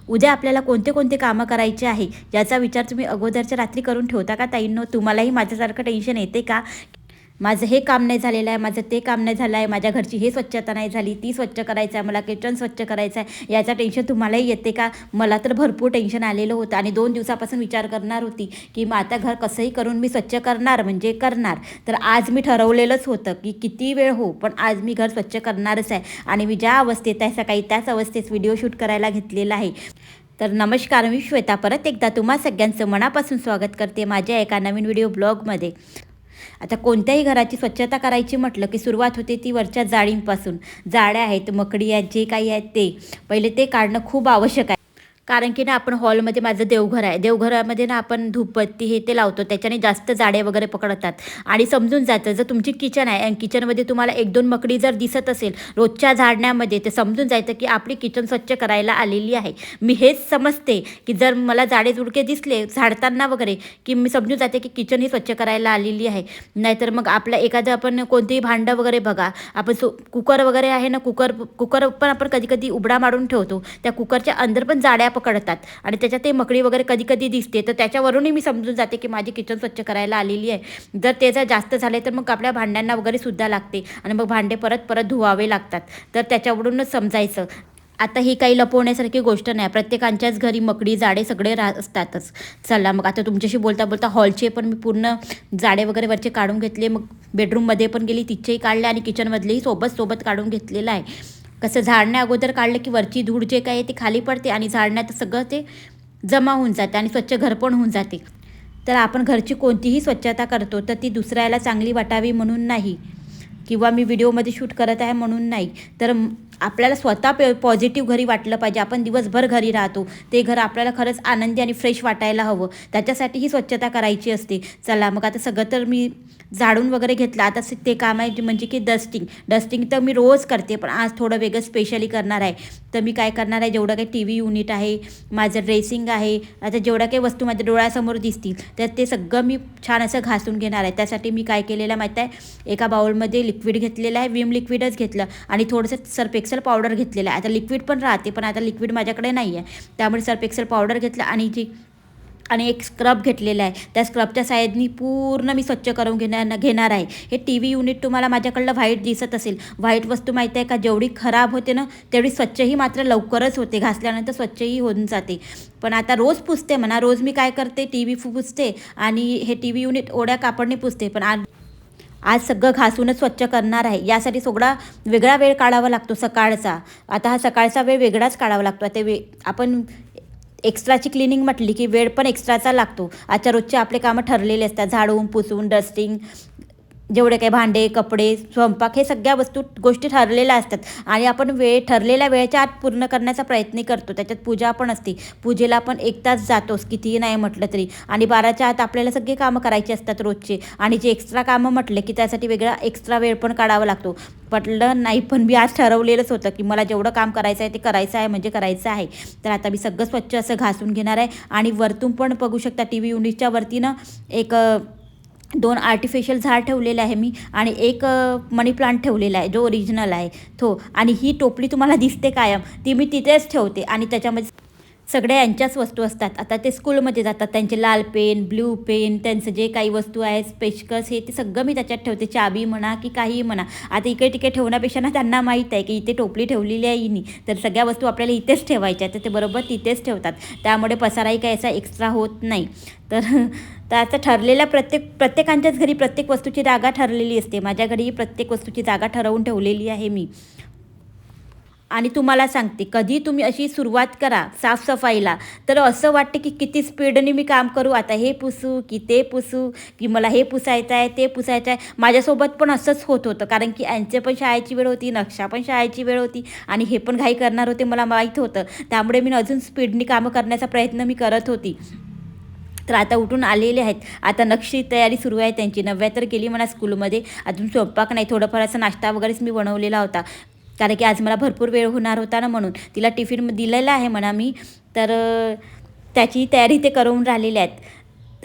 उद्या आपल्याला कोणते कोणते कामं करायचे आहे याचा विचार तुम्ही अगोदरच्या रात्री करून ठेवता का ताईंनो? तुम्हालाही माझ्यासारखं टेन्शन येते का? माझं हे काम नाही झालेलं आहे, माझं ते काम नाही झालं आहे, माझ्या घरची हे स्वच्छता नाही झाली, ती स्वच्छ करायचं आहे, मला किचन स्वच्छ करायचं आहे, याचं टेन्शन तुम्हालाही येते का? मला तर भरपूर टेन्शन आलेलं होतं आणि 2 दिवसापासून विचार करणार होती की मग आता घर कसंही करून मी स्वच्छ करणार म्हणजे करणार. तर आज मी ठरवलेलंच होतं की किती वेळ हो पण आज मी घर स्वच्छ करणारच आहे. आणि मी ज्या अवस्थेत आहे सकाळी त्याच अवस्थेत व्हिडिओ शूट करायला घेतलेला आहे. तर नमस्कार, मी श्वेता परत एकदा तुम्हा सगळ्यांचं मनापासून स्वागत करते माझ्या एका नवीन व्हिडिओ ब्लॉगमध्ये. आता कोणत्याही घराची स्वच्छता करायची म्हटलं की सुरुवात होते ती वरच्या जाळींपासून. जाळ्या आहेत, मकडी आहेत, जे काही आहेत ते पहिले ते काढणं खूप आवश्यक आहे. कारण की ना आपण हॉलमध्ये, माझं देवघर आहे, देवघरामध्ये ना आपण धूपबत्ती हे ते लावतो, त्याच्याने जास्त जाडे वगैरे पकडतात. आणि समजून जातं जर तुमची किचन आहे आणि किचनमध्ये तुम्हाला 1-2 मकडी जर दिसत असेल रोजच्या झाडण्यामध्ये, ते समजून जायचं की आपली किचन स्वच्छ करायला आलेली आहे. मी हेच समजते की जर मला जाडे जुडके दिसले झाडताना वगैरे की मी समजून जाते की किचन ही स्वच्छ करायला आलेली आहे. नाहीतर मग आपलं एखादं आपण कोणतेही भांडं वगैरे बघा, आपण कुकर वगैरे आहे ना, कुकर पण आपण कधी कधी उबडा मारून ठेवतो, त्या कुकरच्या अंदर पण जाड्या पकडतात आणि त्याच्यात ते मकडी वगैरे कधी कधी दिसते. तर त्याच्यावरूनही मी समजून जाते की माझी किचन स्वच्छ करायला आलेली आहे. जर ते जर जास्त झाले तर मग आपल्या भांड्यांना वगैरे सुद्धा लागते आणि मग भांडे परत परत धुवावे लागतात. तर त्याच्यावरूनच समजायचं. आता ही काही लपवण्यासारखी गोष्ट नाही, प्रत्येकांच्याच घरी मकडी जाडे सगळे असतातच. चला मग आता तुमच्याशी बोलता बोलता हॉलचे पण मी पूर्ण जाडे वगैरे वरचे काढून घेतले, मग बेडरूममध्ये पण गेली तिचेही काढले आणि किचनमधलेही सोबत काढून घेतलेलं आहे. कसं झाडण्या अगोदर काढलं की वरची धूळ जे काही आहे ते खाली पडते आणि झाडण्यात सगळं ते जमा होऊन जाते आणि स्वच्छ घर पण होऊन जाते. तर आपण घरची कोणतीही स्वच्छता करतो तर ती दुसऱ्याला चांगली वाटावी म्हणून नाही, किंवा मी व्हिडिओमध्ये शूट करत आहे म्हणून नाही, तर आपल्याला स्वतः पॉझिटिव्ह घरी वाटलं पाहिजे. आपण दिवसभर घरी राहतो, ते घर आपल्याला खरंच आनंदी आणि फ्रेश वाटायला हवं, त्याच्यासाठी ही स्वच्छता करायची असते. चला मग आता सगळं तर मी झाडून वगैरे घेतलं. आता ते काम आहे म्हणजे की डस्टिंग तर मी रोज करते, पण आज थोडं वेगळं स्पेशली करणार आहे. तर मी काय करणार आहे, जेवढं काही TV युनिट आहे, माझं ड्रेसिंग आहे, आता जेवढ्या काही वस्तू माझ्या डोळ्यासमोर दिसतील तर ते सगळं मी छान असं घासून घेणार आहे. त्यासाठी मी काय केलेलं माहीत आहे, एका बाउलमध्ये लिक्विड घेतलेलं आहे, विम लिक्विडच घेतलं आणि थोडंसं सर्फ एक्सेल पावडर घेतलेलं आहे. आता लिक्विड पण राहते पण आता लिक्विड माझ्याकडे नाही आहे, त्यामुळे सर्फ एक्सेल पावडर घेतलं आणि एक स्क्रब घेतलेला आहे. त्या स्क्रबच्या साहाय्याने पूर्ण मी स्वच्छ करून घेणार आहे. हे TV युनिट तुम्हाला माझ्याकडलं व्हाईट दिसत असेल, व्हाईट वस्तू माहिती आहे का, जेवढी खराब होते ना तेवढी स्वच्छही मात्र लवकरच होते, घासल्यानंतर स्वच्छही होऊन जाते. पण आता रोज पुसते म्हणा, रोज मी काय करते, TV पुसते आणि हे TV युनिट ओढ्या कापडने पुसते. पण आज सगळं घासूनच स्वच्छ करणार आहे. यासाठी सगळा वेगळा वेळ काढावा लागतो सकाळचा. आता हा सकाळचा वेळ वेगळाच काढावा लागतो. आता आपण एक्स्ट्राची क्लिनिंग म्हटली की वेळ पण एक्स्ट्राचा लागतो. आजच्या रोजचे आपले कामं ठरलेले असतात, झाडून पुसून डस्टिंग, जेवढे काही भांडे कपडे स्वयंपाक, हे सगळ्या गोष्टी ठरलेल्या असतात आणि आपण ठरलेल्या वेळेच्या आत पूर्ण करण्याचा प्रयत्न करतो. त्याच्यात पूजा पण असते, पूजेला पण 1 तास जातोच कितीही नाही म्हटलं तरी, आणि 12च्या आत आपल्याला सगळे कामं करायची असतात रोजचे. आणि जे एक्स्ट्रा कामं म्हटले की त्यासाठी वेगळा एक्स्ट्रा वेळ पण काढावा लागतो. पटलं नाही पण मी आज ठरवलेलंच होतं की मला जेवढं काम करायचं आहे ते करायचं आहे म्हणजे करायचं आहे. तर आता मी सगळं स्वच्छ असं घासून घेणार आहे. आणि वरतून पण बघू शकता TV युनिटच्या वरतीनं एक 2 आर्टिफिशियल झाड ठेवलेलं आहे मी आणि एक मनी प्लांट ठेवलेला आहे जो ओरिजिनल आहे तो. आणि ही टोपली तुम्हाला दिसते कायम, ती मी तिथेच ठेवते आणि त्याच्यामध्ये सगळ्या यांच्याच वस्तू असतात. आता ते स्कूलमध्ये जातात, त्यांचे लाल पेन, ब्ल्यू पेन, त्यांचं जे काही वस्तू आहे स्पेशकस हे ते सगळं मी त्याच्यात ठेवते, चाबी म्हणा की काहीही म्हणा. आता इकडे तिकडे ठेवण्यापेक्षा ना त्यांना माहीत आहे की इथे टोपली ठेवलेली आहे हिनी, तर सगळ्या वस्तू आपल्याला इथेच ठेवायच्या, तर ते बरोबर तिथेच ठेवतात. त्यामुळे पसाराही काही असा एक्स्ट्रा होत नाही. तर आता ठरलेल्या प्रत्येकांच्याच घरी प्रत्येक वस्तूची जागा ठरलेली असते. माझ्या घरी प्रत्येक वस्तूची जागा ठरवून ठेवलेली आहे मी. आणि तुम्हाला सांगते, कधी तुम्ही अशी सुरुवात करा साफसफाईला तर असं वाटतं की किती स्पीडने मी काम करू, आता हे पुसू की ते पुसू, की मला हे पुसायचं आहे ते पुसायचं आहे. माझ्यासोबत पण असंच होत होतं, कारण की यांचे पण शाळेची वेळ होती, नक्षा पण शाळेची वेळ होती आणि हे पण घाई करणार होते मला माहीत होतं. त्यामुळे मी अजून स्पीडने कामं करण्याचा प्रयत्न मी करत होती. तर आता उठून आलेले आहेत. आता नक्षी तयारी सुरू आहे त्यांची. नव्या तर गेली म्हणा स्कूलमध्ये, अजून स्वयंपाक नाही. थोडंफार असा नाश्ता वगैरेच मी बनवलेला होता, कारण की आज मला भरपूर वेळ होणार होता ना, म्हणून तिला टिफिन दिलेला आहे म्हणा मी. तर त्याची तयारी ते करून राहिलेले आहेत.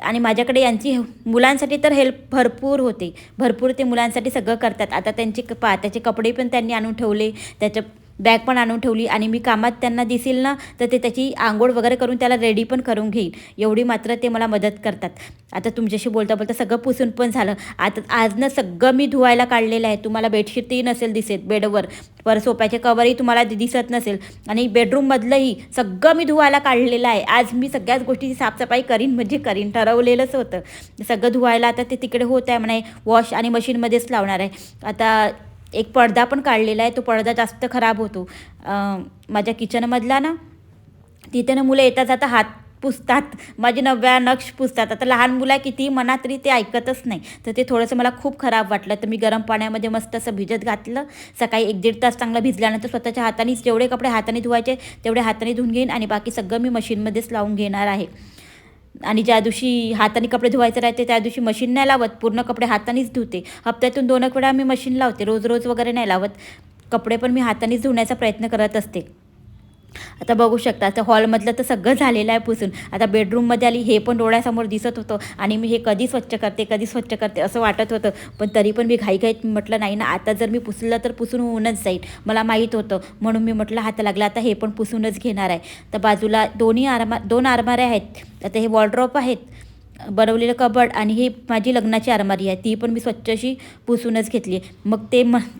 आणि माझ्याकडे यांची मुलांसाठी तर हेल्प भरपूर होते, भरपूर ते मुलांसाठी सगळं करतात. आता त्यांचे त्याचे कपडे पण त्यांनी आणून ठेवले, त्याच्या बॅग पण आणून ठेवली. आणि मी कामात त्यांना दिसेल ना तर ते त्याची आंघोळ वगैरे करून त्याला रेडी पण करून घेईन, एवढी मात्र ते मला मदत करतात. आता तुमच्याशी बोलता बोलता सगळं पुसून पण झालं. आता आज ना सगळं मी धुवायला काढलेलं आहे. तुम्हाला बेडशीटही नसेल दिसेल बेडवर, पर सोप्याचे कवरही तुम्हाला दिसत नसेल, आणि बेडरूममधलंही सगळं मी धुवायला काढलेलं आहे. आज मी सगळ्याच गोष्टीची साफसफाई करीन, म्हणजे करीन, ठरवलेलंच होतं सगळं धुवायला. आता ते तिकडे होत आहे म्हणे, वॉश आणि मशीनमध्येच लावणार आहे. आता एक पडदा पण काढलेला आहे, तो पडदा जास्त खराब होतो माझ्या किचनमधला ना. तिथे ना मुलं येता जाता हात पुसतात, माझी नव्या नक्ष पुसतात. आता लहान मुलं कितीही म्हणा तरी ते ऐकतच नाही. तर ते थोडंसं मला खूप खराब वाटलं. तर मी गरम पाण्यामध्ये मस्त असं भिजत घातलं. सकाळी 1-1.5 तास चांगलं भिजल्यानंतर स्वतःच्या हातानेच जेवढे कपडे हाताने धुवायचे तेवढे हाताने धुवून घेईन, आणि बाकी सगळं मी मशीनमध्येच लावून घेणार आहे. आणि ज्या दिवशी हाताने कपडे धुवायचे राहते त्या दिवशी मशीन नाही लावत, पूर्ण कपडे हातानेच धुते. हप्त्यातून 2 वेळा मी मशीन लावते, रोज रोज वगैरे नाही लावत. कपडे पण मी हातानेच धुण्याचा प्रयत्न करत असते. आता बघू शकता, आता हॉलमधलं तर सगळं झालेलं आहे पुसून. आता बेडरूममध्ये आली, हे पण डोळ्यासमोर दिसत होतं, आणि मी हे कधी स्वच्छ करते असं वाटत होतं. पण तरी पण मी घाईघाईत म्हटलं नाही ना, आता जर मी पुसलं तर पुसून होऊनच जाईल, मला माहीत होतं. म्हणून मी म्हटलं हात लागला, आता हे पण पुसूनच घेणार आहे. तर बाजूला 2 आरमाऱ्या आहेत. आता हे वॉर्डरोब आहेत, बनवलेलं कबड, आणि ही माझी लग्नाची आरमारी आहे, ती पण मी स्वच्छ अशी पुसूनच घेतली. मग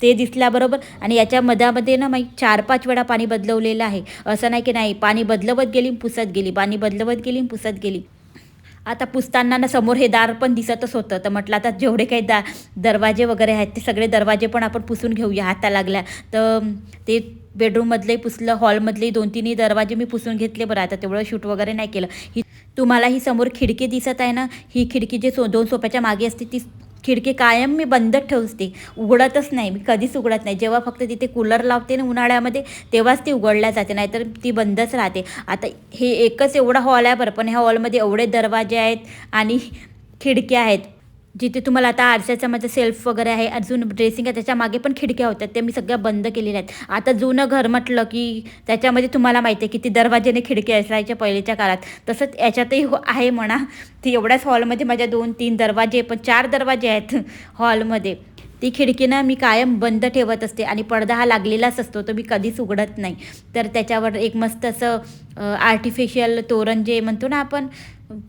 ते दिसल्याबरोबर, आणि याच्या मधामध्ये ना मी 4-5 वेळा पाणी बदलवलेलं आहे. असं नाही की नाही, पाणी बदलवत गेली पुसत गेली, पाणी बदलवत गेली पुसत गेली. आता पुसताना ना समोर हे दार पण दिसतच होतं. तर म्हटलं आता जेवढे काही दरवाजे वगैरे आहेत ते सगळे दरवाजे पण आपण पुसून घेऊया हाता लागल्या. तर ते बेडरूममधलंही पुसलं, हॉलमधलेही 2-3 दरवाजे मी पुसून घेतले. बरं, आता तेवढं शूट वगैरे नाही केलं. तुम्हाला ही समोर खिडकी दिसत आहे ना, ही खिडकी जे 2 सोफ्याच्या मागे असते ती खिडकी कायम मी बंदच ठेवते, उघडतच नाही मी, कधीच उघडत नाही. जेव्हा फक्त तिथे कूलर लावते ना उन्हाळ्यामध्ये तेव्हाच ती उघडल्या जाते, नाहीतर ती बंदच राहते. आता हे एकच एवढा हॉल आहे बरं, पण ह्या हॉलमध्ये एवढे दरवाजे आहेत आणि खिडक्या आहेत. जिथे तुम्हाला आता आरशाचं माझं सेल्फ वगैरे आहे, अजून ड्रेसिंग आहे, त्याच्या मागे पण खिडक्या होत्या, त्या मी सगळ्या बंद केलेल्या आहेत. आता जुनं घर म्हटलं की त्याच्यामध्ये तुम्हाला माहिती आहे किती दरवाजेने खिडक्या असायच्या पहिलेच्या काळात, तसंच याच्यातही आहे म्हणा. ती एवढ्याच हॉलमध्ये माझ्या 2-3 दरवाजे, पण 4 दरवाजे आहेत हॉलमध्ये. ती खिडकी ना मी कायम बंद ठेवत असते, आणि पडदा हा लागलेलाच असतो, तो मी कधीच उघडत नाही. तर त्याच्यावर एक मस्त असं आर्टिफिशियल तोरण जे म्हणतो ना आपण,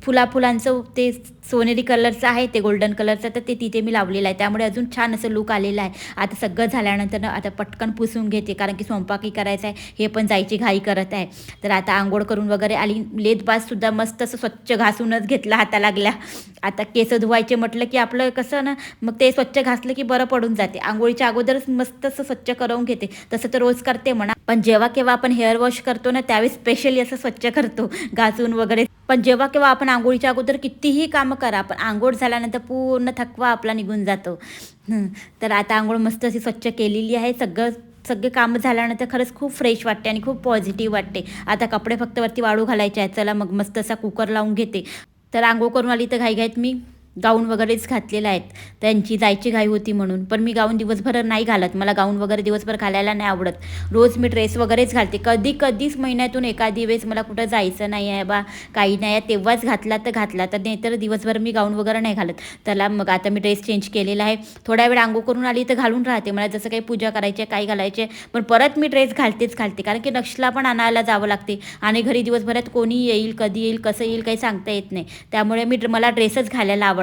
फुलांचं, ते सोनेरी कलरचं आहे, ते गोल्डन कलरचं, तर ते तिथे मी लावलेलं आहे, त्यामुळे अजून छान असं लुक आलेलं आहे. आता सगळं झाल्यानंतर ना आता पटकन पुसून घेते, कारण की स्वयंपाकही करायचा आहे, हे पण जायची घाई करत आहे. तर आता आंघोळ करून वगैरे आली, लेदबाजसुद्धा मस्त असं स्वच्छ घासूनच घेतलं हाता लागल्या. आता केस धुवायचे म्हटलं की आपलं कसं ना, मग ते स्वच्छ घासलं की बरं पडून जाते. आंघोळीच्या अगोदरच मस्त असं स्वच्छ करून घेते, तसं तर रोज करते म्हणा, पण जेव्हा केव्हा आपण हेअर वॉश करतो ना त्यावेळेस स्पेशली असं स्वच्छ करतो घासून वगैरे. पण जेव्हा केव्हा आपण आंघोळीच्या अगोदर कितीही कामं करा, पण आंघोळ झाल्यानंतर पूर्ण थकवा आपला निघून जातो. तर आता आंघोळ मस्त अशी स्वच्छ केलेली आहे. सगळे कामं झाल्यानंतर खरंच खूप फ्रेश वाटते आणि खूप पॉझिटिव्ह वाटते. आता कपडे फक्त वरती वाळू घालायचे आहेत. चला मग मस्त असा कुकर लावून घेते. तर आंघोळ करून आली तर घाईघाईत मी गाऊन वगैरेच घातलेला आहेत, त्यांची जायची घाई होती म्हणून. पण मी गाऊन दिवसभर नाही घालत, मला गाऊन वगैरे दिवसभर घालायला नाही आवडत. रोज मी ड्रेस वगैरेच घालते. कधीच महिन्यातून एखादी वेळेस मला कुठं जायचं नाही आहे बा, काही नाही आहे, तेव्हाच घातला तर नाही तर दिवसभर मी गाऊन वगैरे नाही घालत. त्याला मग आता मी ड्रेस चेंज केलेला आहे. थोड्या वेळ आंघोळ करून आली तर घालून राहते, मला जसं काही पूजा करायची आहे, काही घालायचे, पण परत मी ड्रेस घालते, कारण की नक्षला पण आणायला जावं लागते, आणि घरी दिवसभरात कोणी येईल, कधी येईल, कसं येईल, काही सांगता येत नाही. त्यामुळे मला ड्रेसच घालायला आवडते.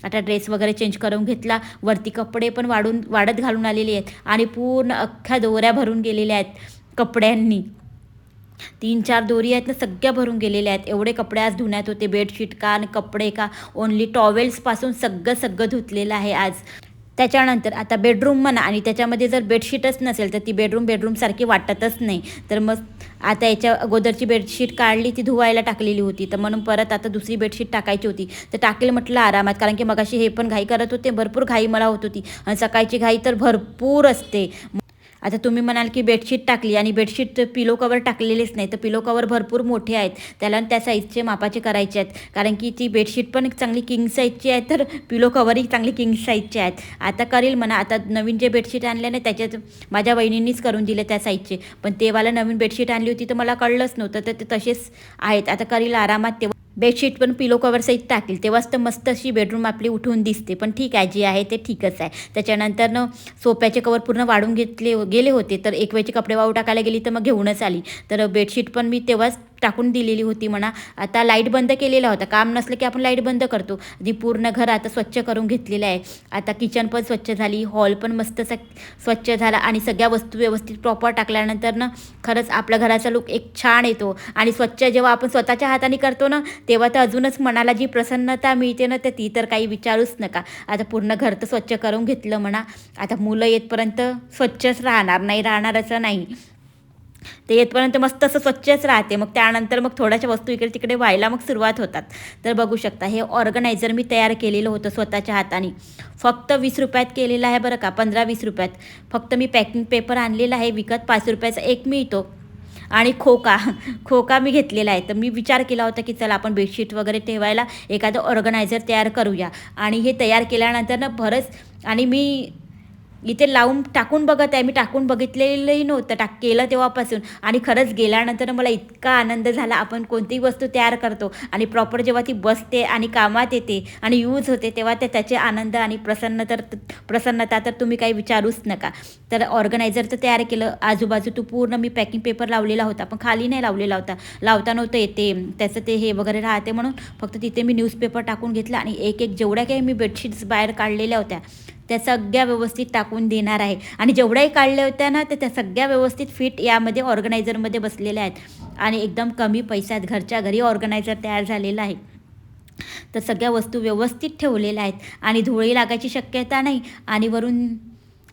आता ड्रेस वगैरे चेंज करून घेतला, वरती कपडे पण वाढत घालून आलेले आहेत, आणि पूर्ण अख्ख्या दोऱ्या भरून गेलेल्या आहेत कपड्यांनी. 3-4 दोरी आहेत ना, सगळ्या भरून गेलेल्या आहेत. एवढे कपडे आज धुण्यात होते, बेडशीट का आणि कपडे का, ओन्ली टॉवेल्सपासून सगळं धुतलेलं आहे आज. त्याच्यानंतर आता बेडरूम म्हणा, आणि त्याच्यामध्ये जर बेडशीटच नसेल तर ती बेडरूमसारखी वाटतच नाही. तर मग आता याच्या अगोदरची बेडशीट काढली, ती धुवायला टाकलेली होती, तर म्हणून परत आता दुसरी बेडशीट टाकायची होती. तर टाकेल म्हटलं आरामात, कारण की मगाशी हे पण घाई करत होते, भरपूर घाई मला होत होती, आणि सकाळची घाई तर भरपूर असते. आता तुम्ही म्हणाल की बेडशीट टाकली आणि बेडशीट पिलो कवर टाकलेलेच नाही, तर पिलो कवर भरपूर मोठे आहेत, त्याला त्या साईजचे मापाचे करायचे आहेत, कारण की ती बेडशीट पण चांगली किंग साईजची आहे, तर पिलो कवरही चांगली किंग साईजचे आहेत. आता करेल म्हणा, आता नवीन जे बेडशीट आणले ना त्याच्यात माझ्या वहिनींनीच करून दिले त्या साईजचे, पण तेवाला नवीन बेडशीट आणली होती तर मला कळलंच नव्हतं, तर ते तसेच आहेत. आता करेल आरामात, तेव्हा बेडशीट पण पिलो कवर सहित टाकेल, तेव्हाच तर मस्त अशी बेडरूम आपली उठून दिसते. पण ठीक आहे, जे आहे ते ठीकच आहे. त्याच्यानंतर न सोफ्याचे कवर पूर्ण वाढून गेले होते, तर एक वेळचे कपडे वाळू टाकायला गेली तर मग घेऊनच आली, तर बेडशीट पण मी तेव्हाच टाकून दिलेली होती म्हणा. आता लाईट बंद केलेला होता, काम नसलं की आपण लाईट बंद करतो. आधी पूर्ण घर आता स्वच्छ करून घेतलेलं आहे. आता किचन पण स्वच्छ झाली, हॉल पण मस्त स्वच्छ झाला आणि सगळ्या वस्तू व्यवस्थित प्रॉपर टाकल्यानंतर ना खरंच आपल्या घराचा लुक एक छान येतो. आणि स्वच्छ जेव्हा आपण स्वतःच्या हाताने करतो ना, तेव्हा तर अजूनच मनाला जी प्रसन्नता मिळते ना, तर ती तर काही विचारूच नका. आता पूर्ण घर तर स्वच्छ करून घेतलं म्हणा. आता मुलं येतपर्यंत स्वच्छच राहणार असं नाही, ते येतपर्यंत मस्त असं स्वच्छच राहते. मग त्यानंतर मग थोड्याशा वस्तू इकडे तिकडे व्हायला मग सुरुवात होतात. तर बघू शकता, हे ऑर्गनायझर मी तयार केलेलं होतं स्वतःच्या हाताने, फक्त 20 रुपयात केलेलं आहे बरं का, 15-20 रुपयात. फक्त मी पॅकिंग पेपर आणलेला आहे विकत, 5 रुपयाचा एक मिळतो. आणि खोका मी घेतलेला आहे. तर मी विचार केला होता की चला आपण बेडशीट वगैरे ठेवायला एखादं ऑर्गनायझर तयार करूया. आणि हे तयार केल्यानंतर ना बरंच, आणि मी इथे लावून टाकून बघत आहे, मी टाकून बघितलेलंही नव्हतं केलं तेव्हापासून. आणि खरंच गेल्यानंतर मला इतका आनंद झाला. आपण कोणतीही वस्तू तयार करतो आणि प्रॉपर जेव्हा ती बसते आणि कामात येते आणि यूज होते, तेव्हा त्याचे आनंद आणि प्रसन्नता तर तुम्ही काही विचारूच नका. तर ऑर्गनायझर तर तयार केलं, आजूबाजू पूर्ण मी पॅकिंग पेपर लावलेला होता, पण खाली नाही लावलेला होता, लावता नव्हतं येते त्याचं ते हे वगैरे राहते म्हणून. फक्त तिथे मी न्यूजपेपर टाकून घेतला आणि एक जेवढ्या काही मी बेडशीट्स बाहेर काढलेल्या होत्या त्या सगळ्या व्यवस्थित टाकून देणार आहे. आणि जेवढ्याही काढल्या होत्या ना, तर त्या सगळ्या व्यवस्थित फिट यामध्ये ऑर्गनायझरमध्ये बसलेल्या आहेत आणि एकदम कमी पैशात घरच्या घरी ऑर्गनायझर तयार झालेला आहे. तर सगळ्या वस्तू व्यवस्थित ठेवलेल्या आहेत आणि धुळी लागायची शक्यता नाही आणि वरून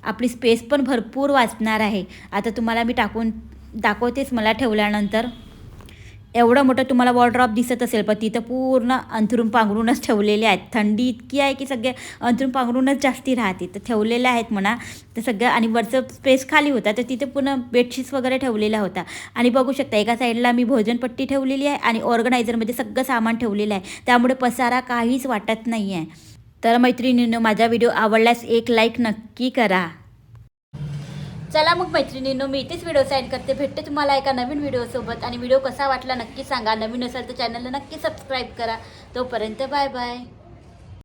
आपली स्पेस पण भरपूर वाचणार आहे. आता तुम्हाला मी टाकून दाखवतेच मला ठेवल्यानंतर. एवढं मोठं तुम्हाला वॉर्डरोब दिसत असेल, पण तिथं पूर्ण अंथरून पांघरूनच ठेवलेले आहेत. थंडी इतकी आहे की सगळे अंथरून पांघरूनच जास्ती राहते, तर ठेवलेले आहेत म्हणा. तर सगळं, आणि वरचं स्पेस खाली होता तर तिथे पूर्ण बेडशीट्स वगैरे ठेवलेल्या होत्या. आणि बघू शकता एका साईडला मी भोजनपट्टी ठेवलेली आहे आणि ऑर्गनायझरमध्ये सगळं सामान ठेवलेलं आहे, त्यामुळे पसारा काहीच वाटत नाही आहे. तर मैत्रिणींनो, माझा व्हिडिओ आवडल्यास एक लाईक नक्की करा. चला मग मैत्रिणींनो, मी इथेच व्हिडिओ साईड करते. भेटते तुम्हाला एका नवीन व्हिडिओसोबत. आणि व्हिडिओ कसा वाटला नक्की सांगा. नवीन असेल तर चॅनलला नक्की सबस्क्राईब करा. तोपर्यंत बाय बाय.